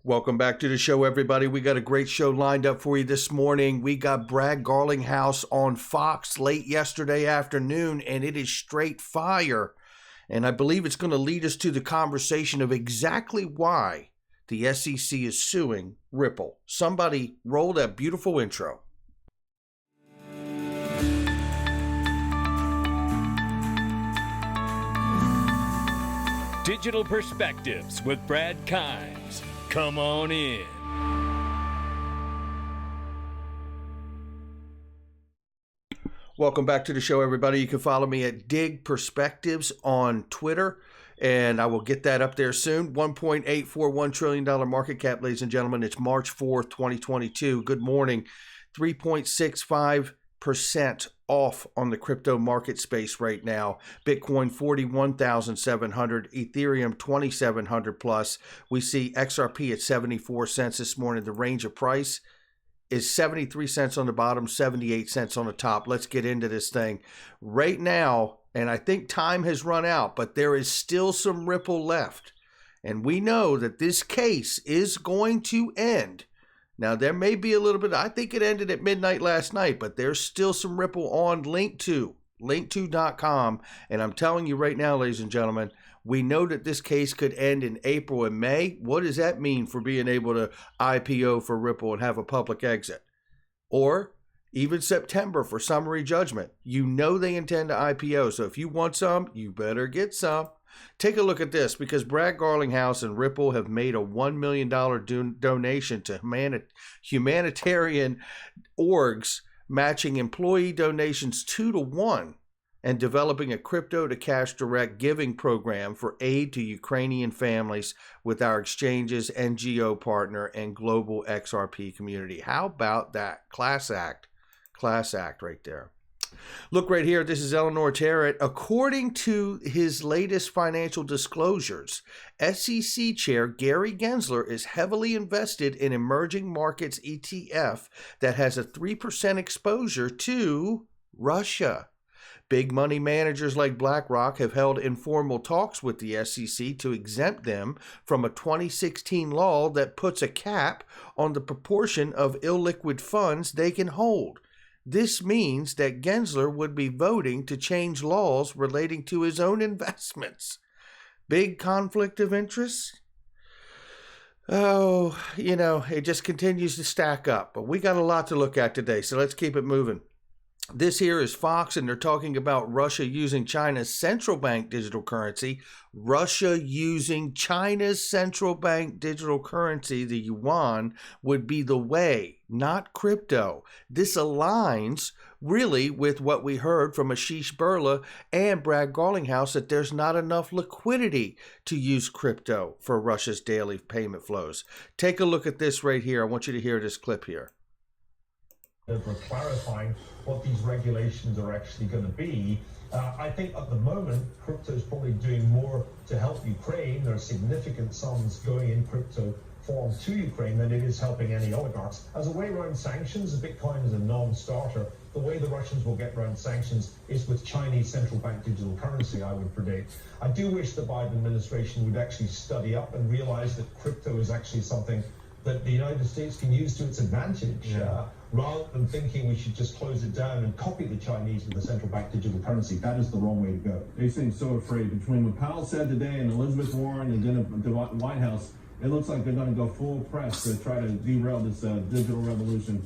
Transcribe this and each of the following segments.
Welcome back to the show, everybody. We got a great show lined up for you this morning. We got Brad Garlinghouse on Fox late yesterday afternoon, and it is straight fire. And I believe it's going to lead us to the conversation of exactly why the SEC is suing Ripple. Somebody roll that beautiful intro. Digital Perspectives with Brad Kimes. Come on in. Welcome back to the show, everybody. You can follow me at Dig Perspectives on Twitter, and I will get that up there soon. $1.841 trillion market cap, ladies and gentlemen. It's March 4th, 2022. Good morning. 3.65% off on the crypto market space right now. Bitcoin 41,700, Ethereum 2,700 plus. We see XRP at 74 cents this morning. The range of price is 73 cents on the bottom, 78 cents on the top. Let's get into this thing right now. And I think time has run out, but there is still some Ripple left. And we know that this case is going to end. Now, there may be a little bit, I think it ended at midnight last night, but there's still some Ripple on link2.com. And I'm telling you right now, ladies and gentlemen, we know that this case could end in April and May. What does that mean for being able to IPO for Ripple and have a public exit? Or even September for summary judgment. You know they intend to IPO, so if you want some, you better get some. Take a look at this, because Brad Garlinghouse and Ripple have made a $1 million donation to humanitarian orgs, matching employee donations 2-to-1, and developing a crypto to cash direct giving program for aid to Ukrainian families with our exchanges, NGO partner, and global XRP community. How about that? Class act right there. Look right here. This is Eleanor Tarrant. According to his latest financial disclosures, SEC Chair Gary Gensler is heavily invested in emerging markets ETF that has a 3% exposure to Russia. Big money managers like BlackRock have held informal talks with the SEC to exempt them from a 2016 law that puts a cap on the proportion of illiquid funds they can hold. This means that Gensler would be voting to change laws relating to his own investments. Big conflict of interest? Oh, it just continues to stack up. But we got a lot to look at today, so let's keep it moving. This here is Fox, and they're talking about Russia using China's central bank digital currency. Russia using China's central bank digital currency, the yuan, would be the way, not crypto. This aligns really with what we heard from Ashish Birla and Brad Garlinghouse, that there's not enough liquidity to use crypto for Russia's daily payment flows. Take a look at this right here. I want you to hear this clip here. For clarifying what these regulations are actually going to be. I think at the moment, crypto is probably doing more to help Ukraine. There are significant sums going in crypto form to Ukraine than it is helping any oligarchs. As a way around sanctions, Bitcoin is a non-starter. The way the Russians will get around sanctions is with Chinese central bank digital currency, I would predict. I do wish the Biden administration would actually study up and realize that crypto is actually something that the United States can use to its advantage, rather than thinking we should just close it down and copy the Chinese with the central bank digital currency. That is the wrong way to go. They seem so afraid. Between what Powell said today and Elizabeth Warren and then the White House, it looks like they're going to go full press to try to derail this digital revolution.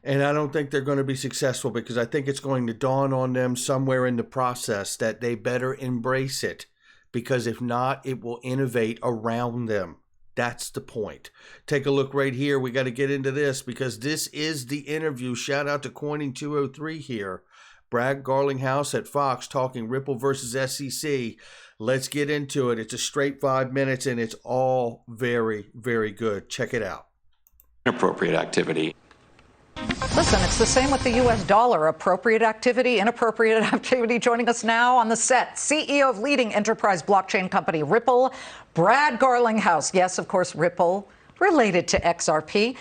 And I don't think they're going to be successful, because I think it's going to dawn on them somewhere in the process that they better embrace it, because if not, it will innovate around them. That's the point. Take a look right here. We got to get into this, because this is the interview. Shout out to Coining 203 here. Brad Garlinghouse at Fox talking Ripple versus SEC. Let's get into it. It's a straight 5 minutes, and it's all very, very good. Check it out. Inappropriate activity. Listen, it's the same with the U.S. dollar. Appropriate activity, inappropriate activity. Joining us now on the set, CEO of leading enterprise blockchain company Ripple, Brad Garlinghouse. Yes, of course, Ripple related to XRP.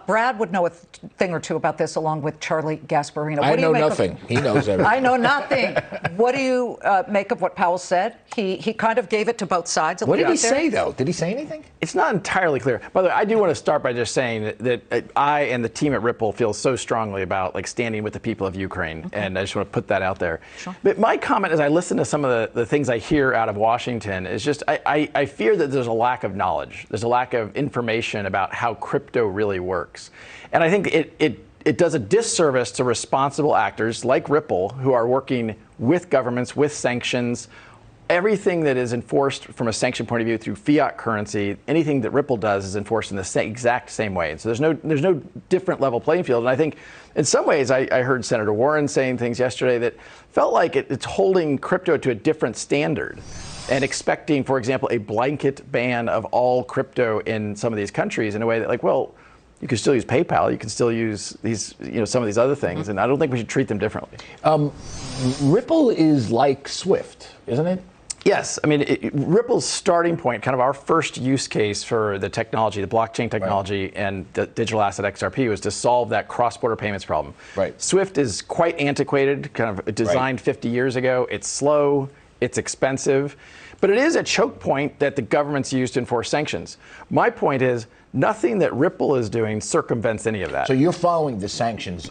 Brad would know a thing or two about this, along with Charlie Gasparino. I know nothing. He knows everything. I know nothing. What do you make of what Powell said? He kind of gave it to both sides. What did he say, though? Did he say anything? It's not entirely clear. By the way, I do want to start by just saying that I and the team at Ripple feel so strongly about standing with the people of Ukraine, and I just want to put that out there. Sure. But my comment as I listen to some of the things I hear out of Washington is just I fear that there's a lack of knowledge. There's a lack of information about how crypto really works. And I think it does a disservice to responsible actors like Ripple, who are working with governments, with sanctions. Everything that is enforced from a sanction point of view through fiat currency, anything that Ripple does is enforced in the exact same way. And so there's no different level playing field. And I think in some ways, I heard Senator Warren saying things yesterday that felt like it's holding crypto to a different standard and expecting, for example, a blanket ban of all crypto in some of these countries in a way that, well, you can still use PayPal, you can still use these, some of these other things, and I don't think we should treat them differently. Ripple is like Swift, isn't it? Yes. I mean, Ripple's starting point, kind of our first use case for the technology, the blockchain technology, and the digital asset XRP was to solve that cross-border payments problem. Right. Swift is quite antiquated, kind of designed 50 years ago. It's slow, it's expensive, but it is a choke point that the governments use to enforce sanctions. My point is, nothing that Ripple is doing circumvents any of that. So you're following the sanctions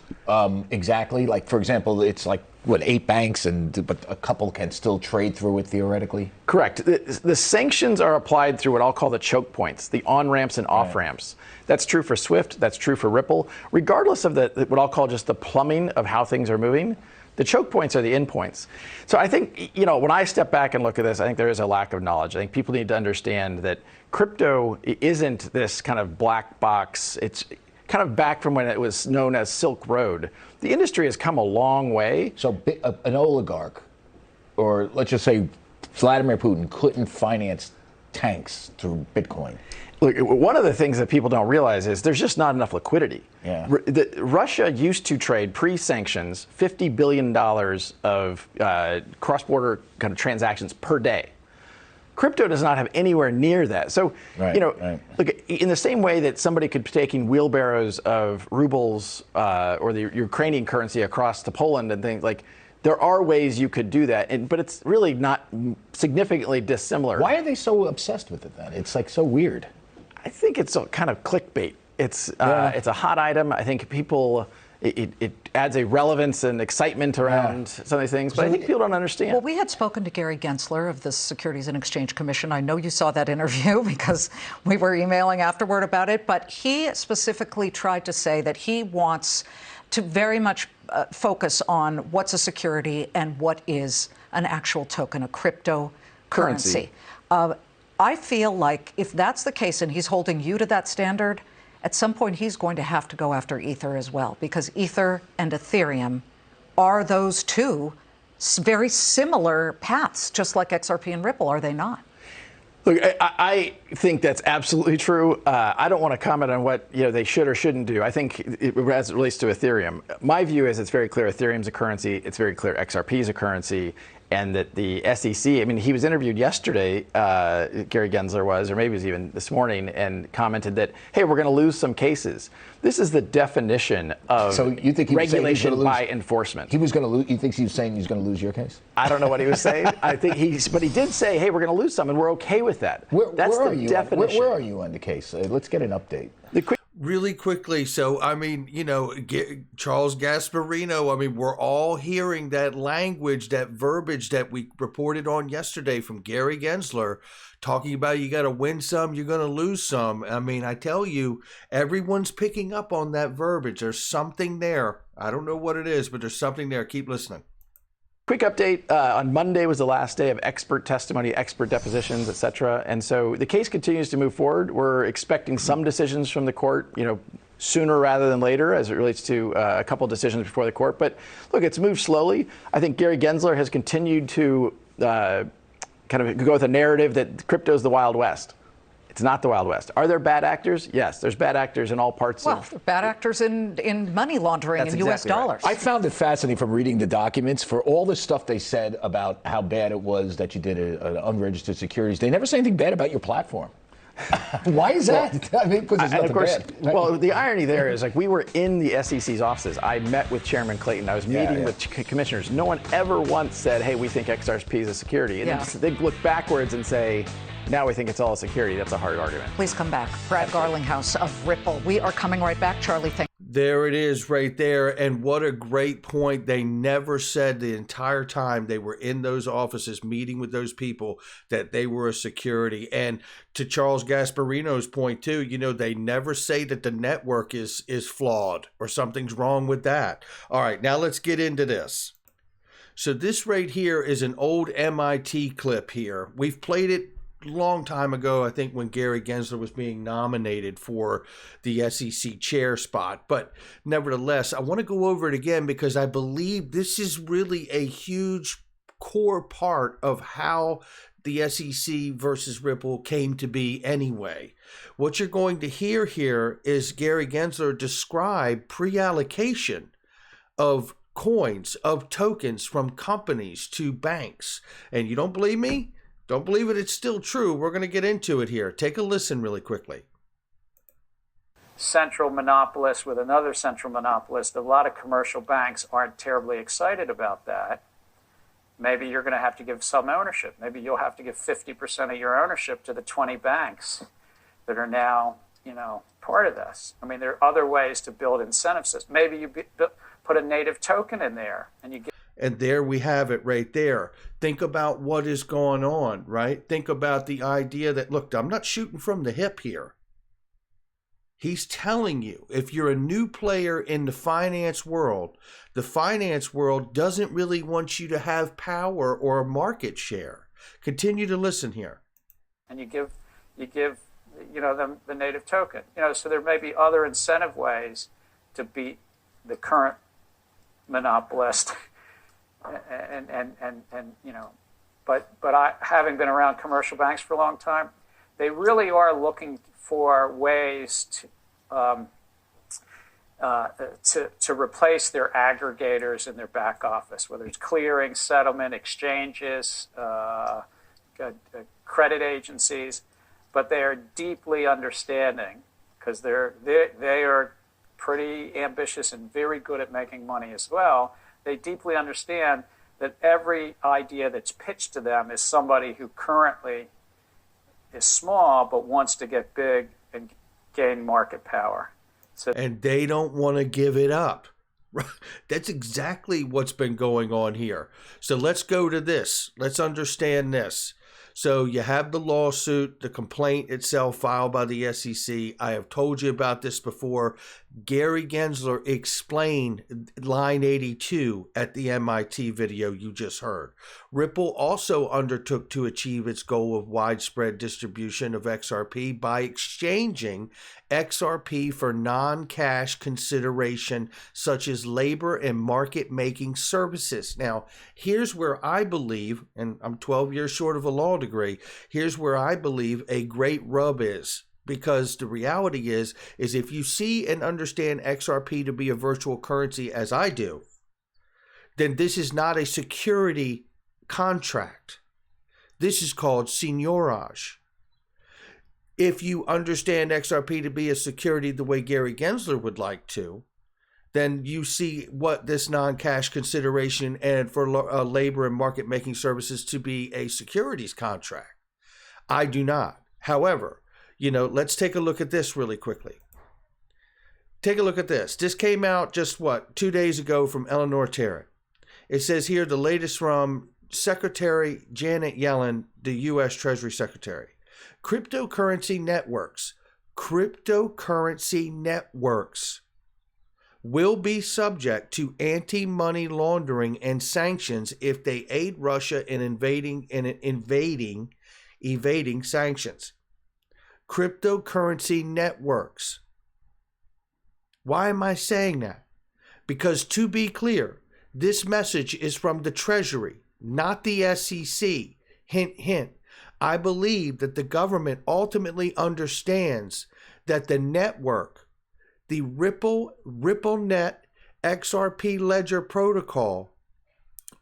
exactly? Like, for example, it's 8 banks, but a couple can still trade through it theoretically? Correct. The sanctions are applied through what I'll call the choke points, the on-ramps and off-ramps. That's true for Swift, that's true for Ripple. Regardless of what I'll call just the plumbing of how things are moving, the choke points are the endpoints. So I think, when I step back and look at this, I think there is a lack of knowledge. I think people need to understand that crypto isn't this kind of black box. It's kind of back from when it was known as Silk Road. The industry has come a long way. So an oligarch, or let's just say Vladimir Putin, couldn't finance tanks through Bitcoin. Look, one of the things that people don't realize is there's just not enough liquidity. Yeah. Russia used to trade pre-sanctions $50 billion of cross-border kind of transactions per day. Crypto does not have anywhere near that. So, look, in the same way that somebody could be taking wheelbarrows of rubles or the Ukrainian currency across to Poland and things there are ways you could do that, but it's really not significantly dissimilar. Why are they so obsessed with it then? It's so weird. I think it's a kind of clickbait. It's a hot item. I think people, it adds a relevance and excitement around some of these things, but I think people don't understand. Well, we had spoken to Gary Gensler of the Securities and Exchange Commission. I know you saw that interview because we were emailing afterward about it, but he specifically tried to say that he wants to very much focus on what's a security and what is an actual token, a cryptocurrency. I feel like if that's the case and he's holding you to that standard, at some point he's going to have to go after Ether as well, because Ether and Ethereum are those two very similar paths, just like XRP and Ripple, are they not? Look, I think that's absolutely true. I don't want to comment on what they should or shouldn't do. I think as it relates to Ethereum, my view is it's very clear Ethereum's a currency. It's very clear XRP is a currency, and that the SEC. I mean, he was interviewed yesterday. Gary Gensler was, or maybe it was even this morning, and commented that, hey, we're going to lose some cases. This is the definition of regulation by enforcement. He was going to lose. You think he was saying he's going to lose your case? I don't know what he was saying. I think but he did say, hey, we're going to lose some, and we're okay with that. That's the definition. Where are you on the case? Let's get an update. Really quickly, so Charles Gasparino, we're all hearing that language, that verbiage that we reported on yesterday from Gary Gensler, talking about you got to win some, you're going to lose some. I tell you, everyone's picking up on that verbiage. There's something there. I don't know what it is, but there's something there. Keep listening. Quick update, on Monday was the last day of expert testimony, expert depositions, et cetera. And so the case continues to move forward. We're expecting some decisions from the court, sooner rather than later as it relates to a couple of decisions before the court. But look, it's moved slowly. I think Gary Gensler has continued to kind of go with a narrative that crypto is the Wild West. It's not the Wild West. Are there bad actors? Yes, there's bad actors in all parts of... Well, bad actors in money laundering and U.S. dollars. I found it fascinating from reading the documents for all the stuff they said about how bad it was that you did an unregistered securities. They never say anything bad about your platform. Why is that? I mean, because it's And nothing of course, bad. well, the irony there is like we were in the SEC's offices. I met with Chairman Clayton. I was meeting with commissioners. No one ever once said, "Hey, we think XRP is a security." And they look backwards and say, "Now we think it's all a security." That's a hard argument. Please come back. Brad Garlinghouse of Ripple. We are coming right back, Charlie. Thank There it is right there. And what a great point. They never said the entire time they were in those offices meeting with those people that they were a security. And to Charles Gasparino's point too, you know, they never say that the network is flawed or something's wrong with that. All right, now let's get into this. So this right here is an old MIT clip here. We've played it long time ago, I think when Gary Gensler was being nominated for the SEC chair spot. But nevertheless, I want to go over it again because I believe this is really a huge core part of how the SEC versus Ripple came to be anyway. What you're going to hear here is Gary Gensler describe pre-allocation of coins, of tokens from companies to banks. And you don't believe me? Don't believe it, it's still true. We're going to get into it here. Take a listen really quickly. Central monopolist with another central monopolist. A lot of commercial banks aren't terribly excited about that. Maybe you're going to have to give some ownership. Maybe you'll have to give 50% of your ownership to the 20 banks that are now, you know, part of this. I mean, there are other ways to build incentive systems. Maybe you put a native token in there and you get. And there we have it right there. Think about what is going on, right? Think about the idea that, look, I'm not shooting from the hip here. He's telling you, if you're a new player in the finance world doesn't really want you to have power or a market share. Continue to listen here. And you give, you know, them the native token. You know, so there may be other incentive ways to beat the current monopolist. And you know, but I, having been around commercial banks for a long time, they really are looking for ways to replace their aggregators in their back office, whether it's clearing, settlement, exchanges, credit agencies. But they are deeply understanding because they are pretty ambitious and very good at making money as well. They deeply understand that every idea that's pitched to them is somebody who currently is small but wants to get big and gain market power. So, and they don't want to give it up. That's exactly what's been going on here. So let's go to this. Let's understand this. So you have the lawsuit, the complaint itself filed by the SEC. I have told you about this before. Gary Gensler explained line 82 at the MIT video you just heard. Ripple also undertook to achieve its goal of widespread distribution of XRP by exchanging XRP for non-cash consideration such as labor and market-making services. Now, here's where I believe, and I'm 12 years short of a law degree, here's where I believe a great rub is. Because the reality is if you see and understand XRP to be a virtual currency as I do, then this is not a security contract. This is called seigniorage. If you understand XRP to be a security the way Gary Gensler would like to, then you see what this non-cash consideration and for labor and market making services to be a securities contract. I do not. However, you know, let's take a look at this really quickly. Take a look at this. This came out just 2 days ago from Eleanor Tarrant. It says here the latest from Secretary Janet Yellen, the U.S. Treasury Secretary. Cryptocurrency networks will be subject to anti-money laundering and sanctions if they aid Russia in evading sanctions. Cryptocurrency networks. Why am I saying that? Because to be clear, this message is from the Treasury, not the SEC. Hint, hint. I believe that the government ultimately understands that the network, the RippleNet XRP Ledger protocol,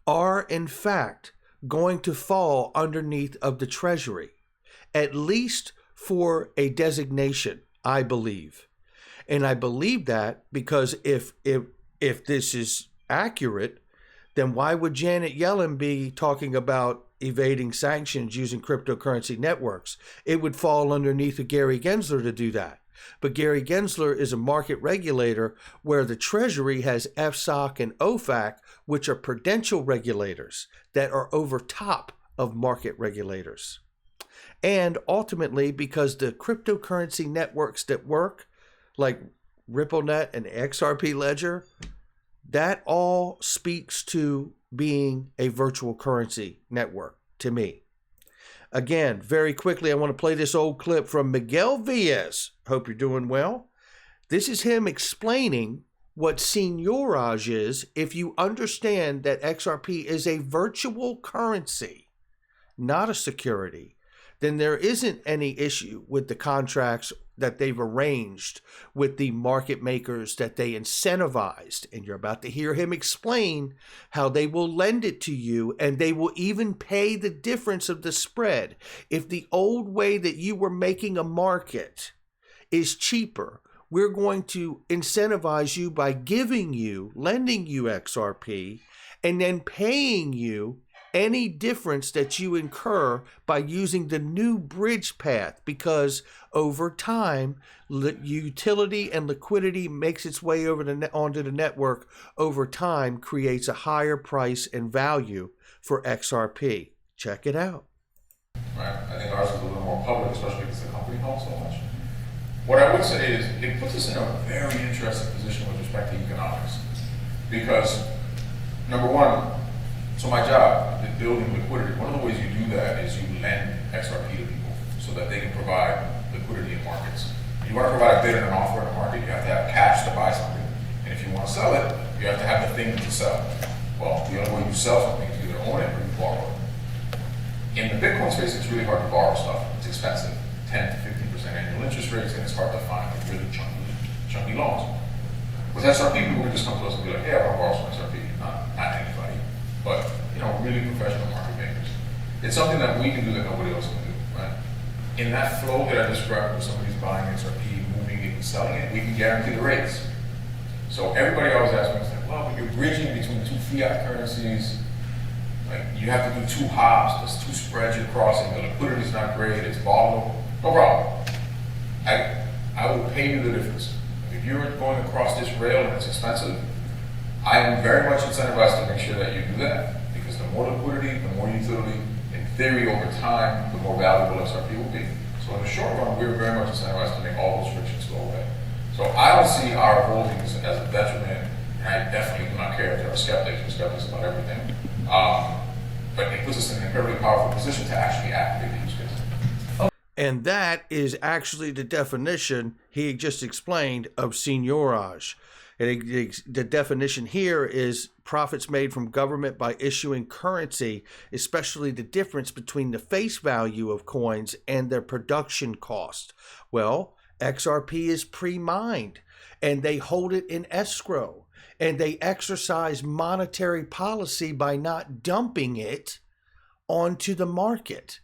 are in fact going to fall underneath of the Treasury, at least for a designation, I believe. And I believe that because if this is accurate, then why would Janet Yellen be talking about evading sanctions using cryptocurrency networks? It would fall underneath Gary Gensler to do that. But Gary Gensler is a market regulator where the Treasury has FSOC and OFAC, which are prudential regulators that are over top of market regulators. And ultimately, because the cryptocurrency networks that work, like RippleNet and XRP Ledger, that all speaks to being a virtual currency network to me. Again, very quickly, I want to play this old clip from Miguel Villas. Hope you're doing well. This is him explaining what seigniorage is if you understand that XRP is a virtual currency, not a security. Then there isn't any issue with the contracts that they've arranged with the market makers that they incentivized. And you're about to hear him explain how they will lend it to you and they will even pay the difference of the spread. If the old way that you were making a market is cheaper, we're going to incentivize you by lending you XRP and then paying you any difference that you incur by using the new bridge path, because over time, utility and liquidity makes its way onto the network over time, creates a higher price and value for XRP. Check it out. Right. I think ours is a little more public, especially because the company holds so much. What I would say is it puts us in a very interesting position with respect to economics, because number one, so my job is building liquidity. One of the ways you do that is you lend XRP to people so that they can provide liquidity in markets. If you want to provide a bid and an offer in a market, you have to have cash to buy something. And if you want to sell it, you have to have the thing to sell. Well, the only way you sell something is either own it or you borrow it. In the Bitcoin space, it's really hard to borrow stuff. It's expensive, 10 to 15% annual interest rates, and it's hard to find really chunky loans. With XRP, people can just come to us and be like, hey, I want to borrow some XRP. Not anybody, but really professional market makers. It's something that we can do that nobody else can do, right? In that flow that I described where somebody's buying XRP, moving it and selling it, we can guarantee the rates. So everybody always asks me, well, when you're bridging between two fiat currencies, like you have to do two hops, there's two spreads you're crossing, the liquidity's not great, it's volatile. No problem. I will pay you the difference. If you're going across this rail and it's expensive, I am very much incentivized to make sure that you do that, because the more liquidity, the more utility, in theory, over time, the more valuable XRP will be. So in the short run, we're very much incentivized to make all those frictions go away. So I don't see our holdings as a detriment, and I definitely do not care if there are skeptics. We're skeptics about everything. But it puts us in an incredibly powerful position to actually activate the use case. And that is actually the definition he just explained of seigniorage. The definition here is profits made from government by issuing currency, especially the difference between the face value of coins and their production cost. Well, XRP is pre-mined, and they hold it in escrow, and they exercise monetary policy by not dumping it onto the market.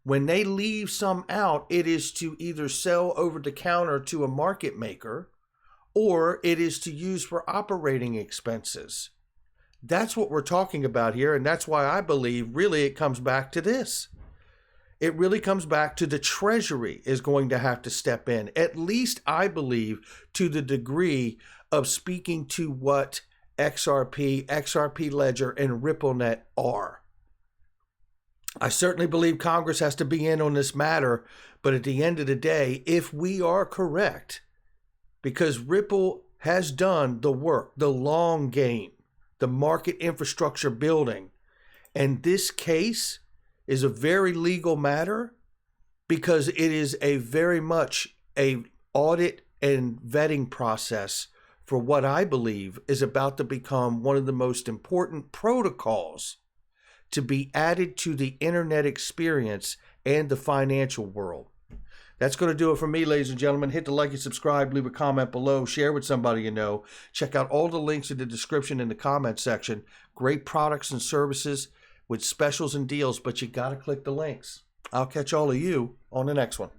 When they leave some out, it is to either sell over the counter to a market maker, or it is to use for operating expenses. That's what we're talking about here, and that's why I believe really it comes back to this. It really comes back to the Treasury is going to have to step in, at least I believe, to the degree of speaking to what XRP Ledger, and RippleNet are. I certainly believe Congress has to be in on this matter, but at the end of the day, if we are correct, because Ripple has done the work, the long game, the market infrastructure building, and this case is a very legal matter because it is a very much a audit and vetting process for what I believe is about to become one of the most important protocols to be added to the internet experience and the financial world. That's going to do it for me, ladies and gentlemen. Hit the like and subscribe, leave a comment below, share with somebody you know. Check out all the links in the description in the comment section. Great products and services with specials and deals, but you got to click the links. I'll catch all of you on the next one.